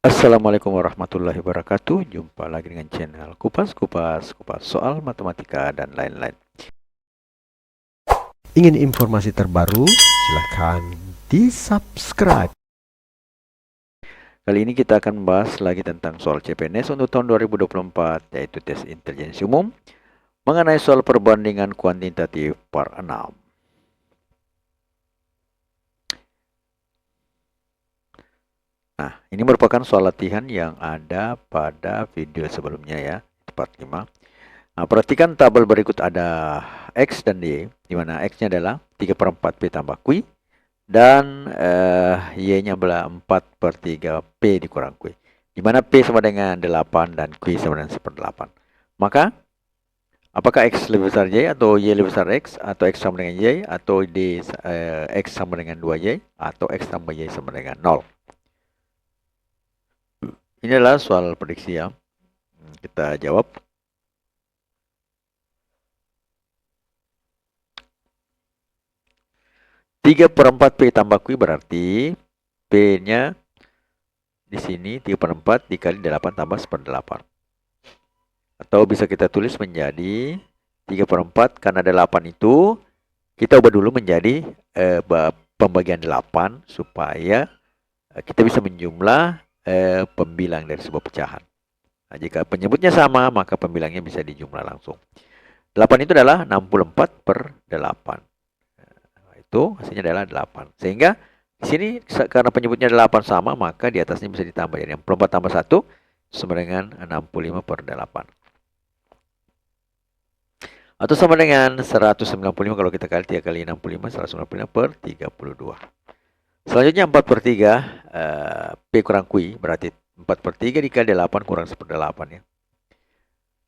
Assalamualaikum warahmatullahi wabarakatuh. Jumpa lagi dengan channel Kupas soal matematika dan lain-lain. Ingin informasi terbaru? Silahkan di-subscribe. Kali ini kita akan membahas lagi tentang soal CPNS untuk tahun 2024, yaitu tes intelijensi umum, mengenai soal perbandingan kuantitatif part 6. Nah, ini merupakan soal latihan yang ada pada video sebelumnya ya, part 5. Nah, perhatikan tabel berikut ada X dan Y, di mana X-nya adalah 3/4 P tambah Q, dan Y-nya adalah 4/3 P dikurang Q. Di mana P sama dengan 8 dan Q sama dengan 1/8. Maka, apakah X lebih besar Y atau Y lebih besar X, atau X sama dengan Y, atau X sama dengan 2Y, atau X tambah Y sama dengan 0. Ini adalah soal prediksi ya. Kita jawab. Tiga per 4 P tambah Q berarti P-nya di sini 3/4 dikali 8 tambah 1/8. Atau bisa kita tulis menjadi 3/4 karena 8 itu kita ubah dulu menjadi pembagian 8 supaya kita bisa menjumlah pembilang dari sebuah pecahan. Nah, jika penyebutnya sama maka pembilangnya bisa dijumlah langsung. 8 itu adalah 64/8. Nah, itu hasilnya adalah 8. Sehingga di sini karena penyebutnya 8 sama maka di atasnya bisa ditambah. Jadi 64 tambah 1 sama dengan 65/8. Atau sama dengan 195 kalau kita kali 3 kali 65, 195/32. Selanjutnya 4/3 P kurang Q berarti 4/3 dikali 8 kurang 1/8 ya.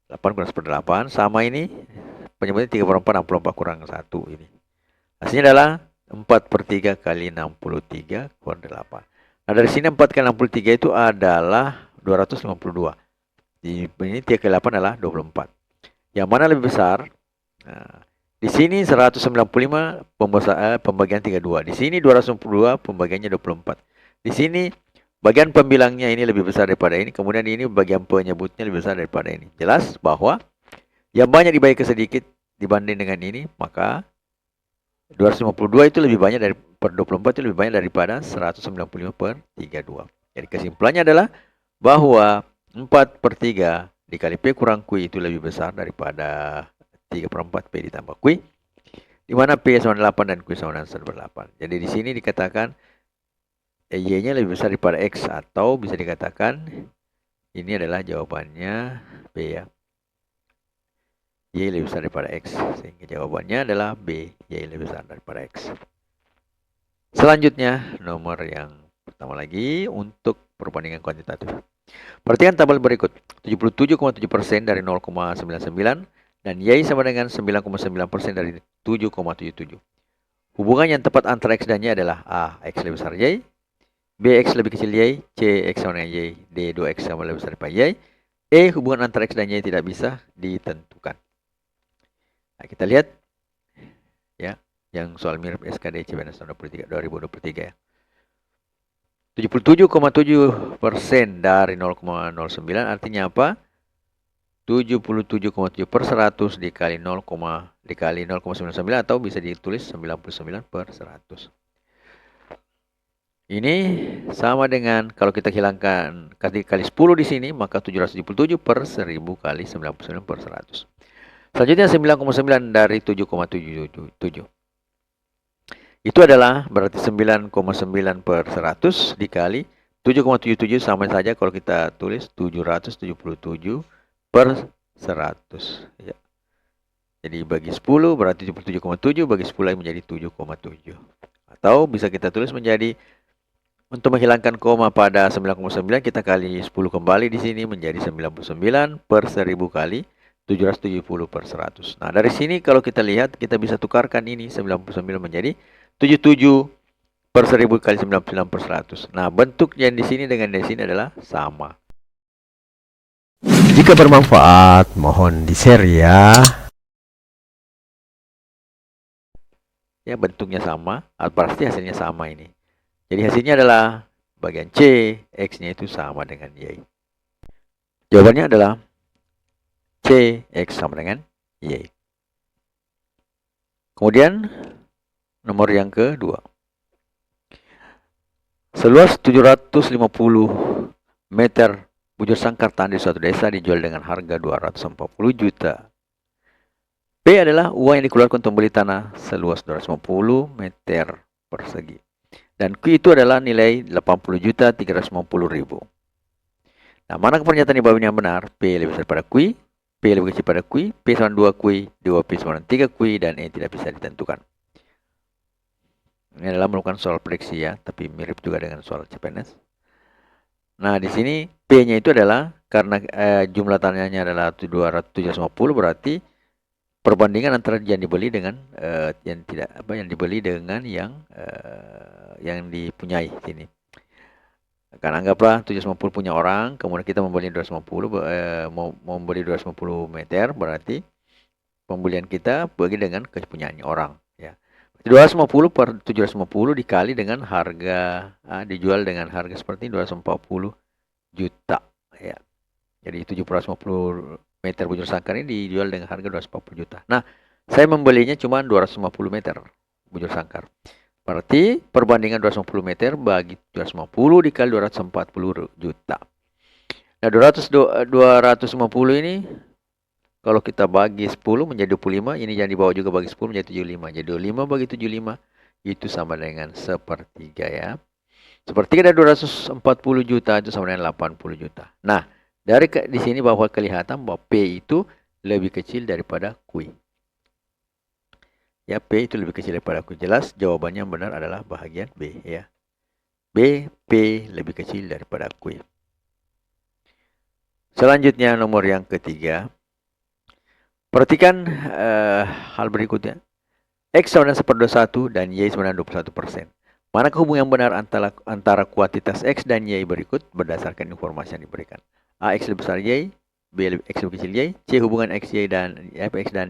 8 kurang 1/8 sama ini penyebutnya 3/4 64 kurang 1 ini. Hasilnya adalah 4/3 kali 63 kurang 8. Nah, dari sini 4 kali 63 itu adalah 252. Ini 3 kali 8 adalah 24. Yang mana lebih besar? Nah, di sini 195 pembagian 32. Di sini 292 pembagiannya 24. Di sini bagian pembilangnya ini lebih besar daripada ini. Kemudian ini bagian penyebutnya lebih besar daripada ini. Jelas bahwa yang banyak dibagi ke sedikit dibanding dengan ini. Maka 252 itu lebih banyak dari per 24 itu lebih banyak daripada 195/32. Jadi kesimpulannya adalah bahwa 4/3 dikali P kurang Q itu lebih besar daripada 3/4 P ditambah Q, di mana P sama 8 dan Q sama dengan 1/8. Jadi di sini dikatakan Y-nya lebih besar daripada X, atau bisa dikatakan ini adalah jawabannya B ya. Y lebih besar daripada X, sehingga jawabannya adalah B, Y lebih besar daripada X. Selanjutnya, nomor yang pertama lagi untuk perbandingan kuantitatif. Perhatikan tabel berikut. 77,7% dari 0,99 dan Y sama dengan 9,9% dari 7,77. Hubungan yang tepat antara X dan Y adalah A. X lebih besar Y, B. X lebih kecil Y, C. X sama dengan Y, D. 2X sama lebih besar daripada Y, E. Hubungan antara X dan Y tidak bisa ditentukan. Nah, kita lihat ya, yang soal mirip SKD CPNS tahun 2023 ya. 77,7% dari 0,09 artinya apa? 77,7 per 100 dikali 0,99 atau bisa ditulis 99/100. Ini sama dengan kalau kita hilangkan kali 10 di sini maka 777 per 1000 kali 99/100. Selanjutnya 9,9 dari 7,77. Itu adalah berarti 9,9/100 dikali 7,77 sama saja kalau kita tulis 777/100 ya. Jadi bagi 10 berarti 77,7 bagi 10 menjadi 7,7. Atau bisa kita tulis menjadi untuk menghilangkan koma pada 9,9 kita kali 10 kembali di sini menjadi 99/1000 kali 770/100. Nah, dari sini kalau kita lihat kita bisa tukarkan ini 99 menjadi 77/1000 kali 99/100. Nah, bentuk yang di sini dengan di sini adalah sama. Jika bermanfaat, mohon di-share ya. Ya, bentuknya sama, pasti hasilnya sama ini. Jadi hasilnya adalah bagian C, X-nya itu sama dengan Y. Jawabannya adalah C, X sama dengan Y. Kemudian, nomor yang kedua. Seluas 750 meter bujur sangkar tanah di suatu desa dijual dengan harga 240 juta. P adalah uang yang dikeluarkan untuk membeli tanah seluas 250 meter persegi. Dan Q itu adalah nilai 80 juta 350 ribu. Nah, mana pernyataan di bawah ini yang benar? P lebih besar daripada Q, P lebih kecil daripada Q, P sama 2 Q, 2P sama 3 Q, dan E tidak bisa ditentukan. Ini adalah merupakan soal prediksi ya, tapi mirip juga dengan soal CPNS. Nah, di sini P-nya itu adalah karena jumlah tanahnya adalah 250, berarti perbandingan antara yang dibeli dengan yang tidak yang dibeli dengan yang dipunyai sini. Kan anggaplah 750 punya orang, kemudian kita membeli 250 mau membeli 250 meter, berarti pembelian kita bagi dengan kepunyaannya orang ya. 250 per 750 dikali dengan harga dijual dengan harga seperti 240 juta ya. Jadi 750 meter bujur sangkar ini dijual dengan harga 240 juta. Nah, saya membelinya cuma 250 meter bujur sangkar. Berarti perbandingan 250 meter bagi 250 dikali 240 juta. Nah, 250 ini kalau kita bagi 10 menjadi 25, ini jangan dibawa juga bagi 10 menjadi 75. Jadi 25 bagi 75 itu sama dengan sepertiga ya. Sepertiga dari 240 juta itu sama dengan 80 juta. Nah, dari di sini bahwa kelihatan bahwa P itu lebih kecil daripada Q. Ya, P itu lebih kecil daripada Q. Jelas jawabannya yang benar adalah bahagian B ya. B, P lebih kecil daripada Q. Selanjutnya nomor yang ketiga. Perhatikan hal berikutnya. X sama dengan 1/21 dan Y sama dengan 21%. Manakah hubungan yang benar antara kuantitas X dan Y berikut berdasarkan informasi yang diberikan? A, X lebih besar Y, B, X lebih kecil Y, C, hubungan X dan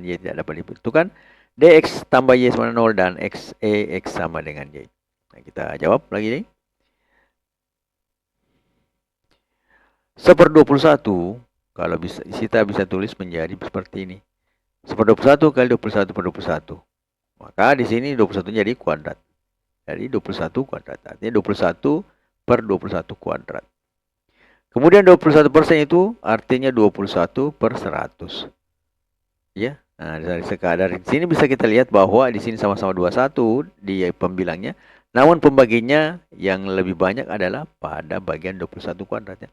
Y tidak dapat ditentukan, D, X tambah Y sama dengan 0, dan X sama dengan Y. Nah, kita jawab lagi nih. 1/21, kalau kita bisa tulis menjadi seperti ini. 1/21 kali 21/21. Maka di sini 21 jadi kuadrat. Jadi 21 kuadrat. Artinya 21 per 21 kuadrat. Kemudian 21% itu artinya 21 per 100. Ya. Nah, dari sini bisa kita lihat bahwa di sini sama-sama 21 di pembilangnya. Namun pembaginya yang lebih banyak adalah pada bagian 21 kuadratnya.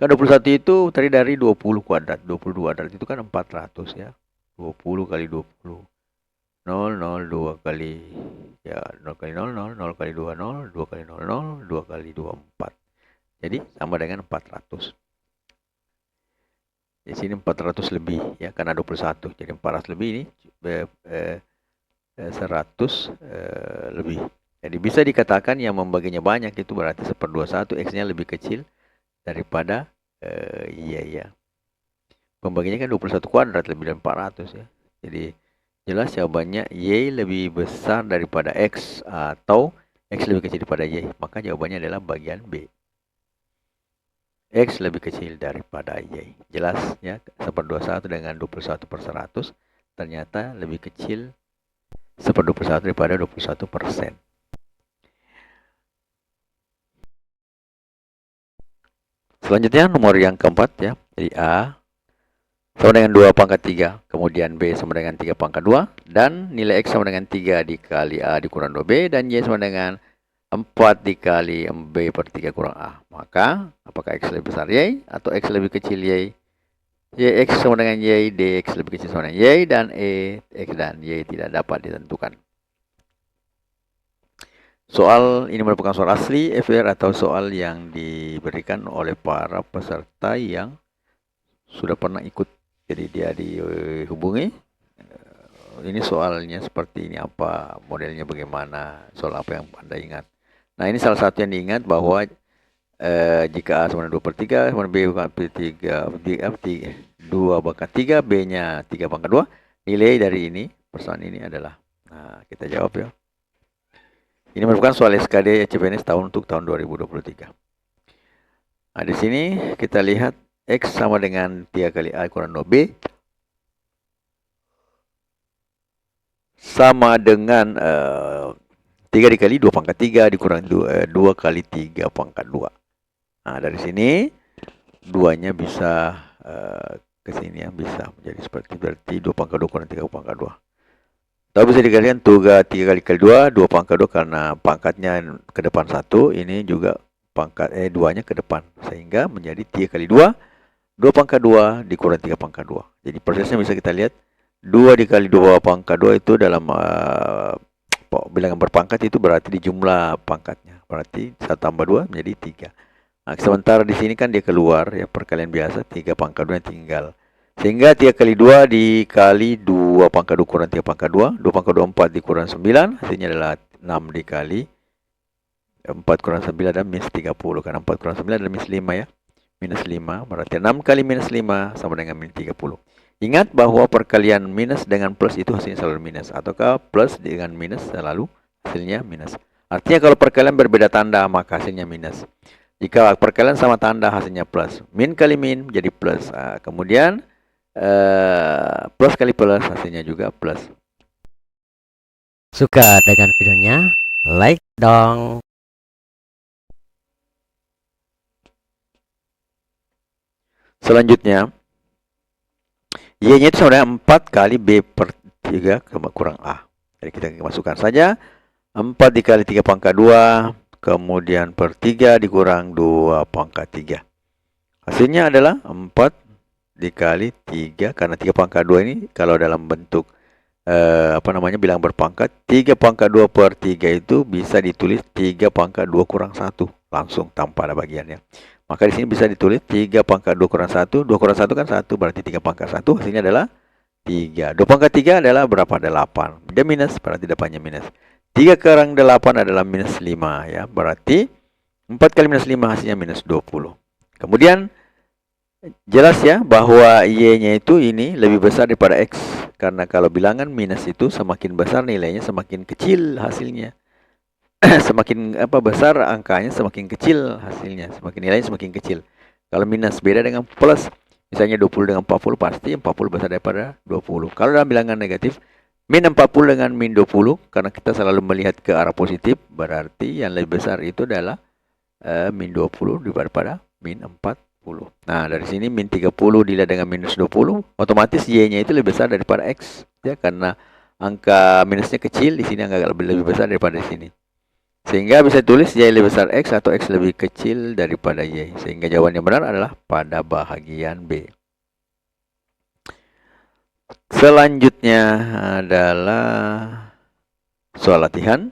Kan 21 itu tadi dari 20 kuadrat. 22 kuadrat itu kan 400 ya. 20 kali 20. 0, 0, 2 kali, ya 0 kali 0, 0, 0 kali 2, 0, 2 kali 0, 0, 2 kali 2, 4. Jadi sama dengan 400. Di sini 400 lebih, ya karena 21. Jadi 400 lebih ini 100 lebih. Jadi bisa dikatakan yang membaginya banyak itu berarti 1/21, X-nya lebih kecil daripada Y ya. Pembaginya kan 21 kuadrat lebih dari 400 ya. Jadi jelas jawabannya Y lebih besar daripada X atau X lebih kecil daripada Y. Maka jawabannya adalah bagian B. X lebih kecil daripada Y. Jelas ya, 1/21 dengan 21/100 ternyata lebih kecil 1/21 daripada 21%. Selanjutnya nomor yang keempat ya. Jadi A sama dengan 2/3, kemudian B sama dengan 3/2, dan nilai X sama dengan 3 dikali A dikurang 2B, dan Y sama dengan 4 dikali B per 3 kurang A. Maka, apakah X lebih besar Y atau X lebih kecil Y? X sama dengan Y, DX lebih kecil sama dengan Y, dan X dan Y tidak dapat ditentukan. Soal ini merupakan soal asli, FR, atau soal yang diberikan oleh para peserta yang sudah pernah ikut. Jadi dia dihubungi, ini soalnya seperti ini, apa modelnya, bagaimana, soal apa yang Anda ingat. Nah, ini salah satu yang diingat bahwa jika A sama dengan 2/3, sama B per 3, 2/3, B-nya 3/2, nilai dari ini, persoalan ini adalah, nah kita jawab ya. Ini merupakan soal SKD CPNS untuk tahun 2023. Nah, di sini kita lihat X sama dengan 3 kali A kurang 2B sama dengan 3 dikali 2 pangkat 3 dikurang 2 kali 3 pangkat 2. Nah, dari sini 2-nya bisa ke sini ya, bisa menjadi seperti berarti 2 pangkat 2 kurang 3 pangkat 2. Tapi bisa dikalikan 3 kali 2, 2 pangkat 2 karena pangkatnya ke depan 1, ini juga pangkat 2-nya ke depan. Sehingga menjadi 3 kali 2, 2 pangkat 2 dikurang 3 pangkat 2. Jadi prosesnya bisa kita lihat, 2 dikali 2 pangkat 2 itu dalam bilangan berpangkat itu berarti di jumlah pangkatnya. Berarti 1 tambah 2 menjadi 3. Nah, sementara di sini kan dia keluar, ya perkalian biasa, 3 pangkat 2 yang tinggal. Sehingga 3 kali 2 dikali 2 pangkat 2 kurang 3 pangkat 2. 2 pangkat 2, 4 dikurang 9. Hasilnya adalah 6 dikali 4 kurang 9 adalah minus 30. Karena 4 kurang 9 adalah minus 5 ya. Minus 5. Berarti 6 kali minus 5 sama dengan minus 30. Ingat bahwa perkalian minus dengan plus itu hasilnya selalu minus. Ataukah plus dengan minus selalu hasilnya minus. Artinya kalau perkalian berbeda tanda maka hasilnya minus. Jika perkalian sama tanda hasilnya plus. Min kali min jadi plus. Kemudian plus kali plus hasilnya juga plus. Suka dengan videonya? Like dong. Selanjutnya, Y-nya itu sama dengan 4 kali B per 3 kurang A. Jadi kita masukkan saja 4 dikali 3 pangkat 2, kemudian per 3 dikurang 2 pangkat 3. Hasilnya adalah 4 dikali 3, karena 3 pangkat 2 ini kalau dalam bentuk bilang berpangkat, 3 pangkat 2 per 3 itu bisa ditulis 3 pangkat 2 kurang 1 langsung tanpa ada bagiannya. Maka di sini bisa ditulis 3 pangkat 2 kurang 1, 2 kurang 1 kan 1, berarti 3 pangkat 1 hasilnya adalah 3. 2 pangkat 3 adalah berapa? 8. Dia minus, berarti depannya minus. 3 kurang 8 adalah minus 5 ya, berarti 4 kali minus 5 hasilnya minus 20. Kemudian jelas ya bahwa Y-nya itu ini lebih besar daripada X. Karena kalau bilangan minus itu semakin besar nilainya semakin kecil hasilnya. Semakin besar angkanya semakin kecil hasilnya. Semakin nilainya semakin kecil. Kalau minus beda dengan plus. Misalnya 20 dengan 40 pasti 40 besar daripada 20. Kalau dalam bilangan negatif min 40 dengan min 20. Karena kita selalu melihat ke arah positif. Berarti yang lebih besar itu adalah min 20 daripada min 40. Nah, dari sini min 30 dilihat dengan minus 20, otomatis Y-nya itu lebih besar daripada X. Ya, karena angka minusnya kecil, di sini angka lebih besar daripada di sini. Sehingga bisa tulis Y lebih besar X atau X lebih kecil daripada Y. Sehingga jawaban yang benar adalah pada bahagian B. Selanjutnya adalah soal latihan.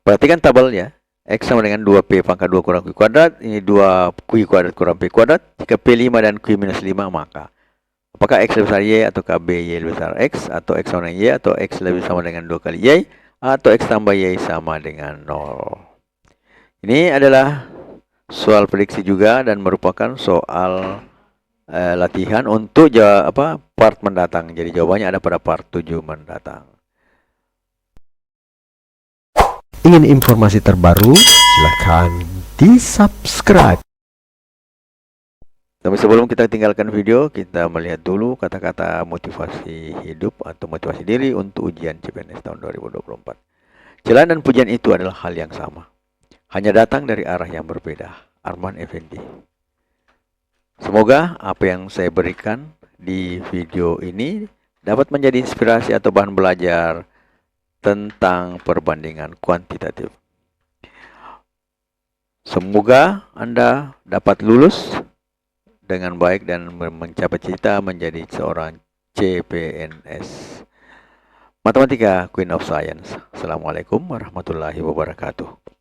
Perhatikan tabel ya. X sama dengan 2P pangkat 2 kurang Q kuadrat. Ini 2Q kuadrat kurang P kuadrat. Jika P5 dan Q minus 5 maka apakah X lebih besar Y atau B Y lebih besar X, atau X sama dengan Y, atau X lebih sama dengan 2 kali Y, atau X tambah Y sama dengan 0. Ini adalah soal prediksi juga dan merupakan soal latihan untuk part mendatang. Jadi jawabannya ada pada part 7 mendatang. Ingin informasi terbaru? Silahkan di-subscribe. Tapi sebelum kita tinggalkan video, kita melihat dulu kata-kata motivasi hidup atau motivasi diri untuk ujian CPNS tahun 2024. Celaan dan pujian itu adalah hal yang sama, hanya datang dari arah yang berbeda. Arman Effendi. Semoga apa yang saya berikan di video ini dapat menjadi inspirasi atau bahan belajar tentang perbandingan kuantitatif. Semoga Anda dapat lulus dengan baik dan mencapai cita menjadi seorang CPNS. Matematika Queen of Science. Assalamualaikum warahmatullahi wabarakatuh.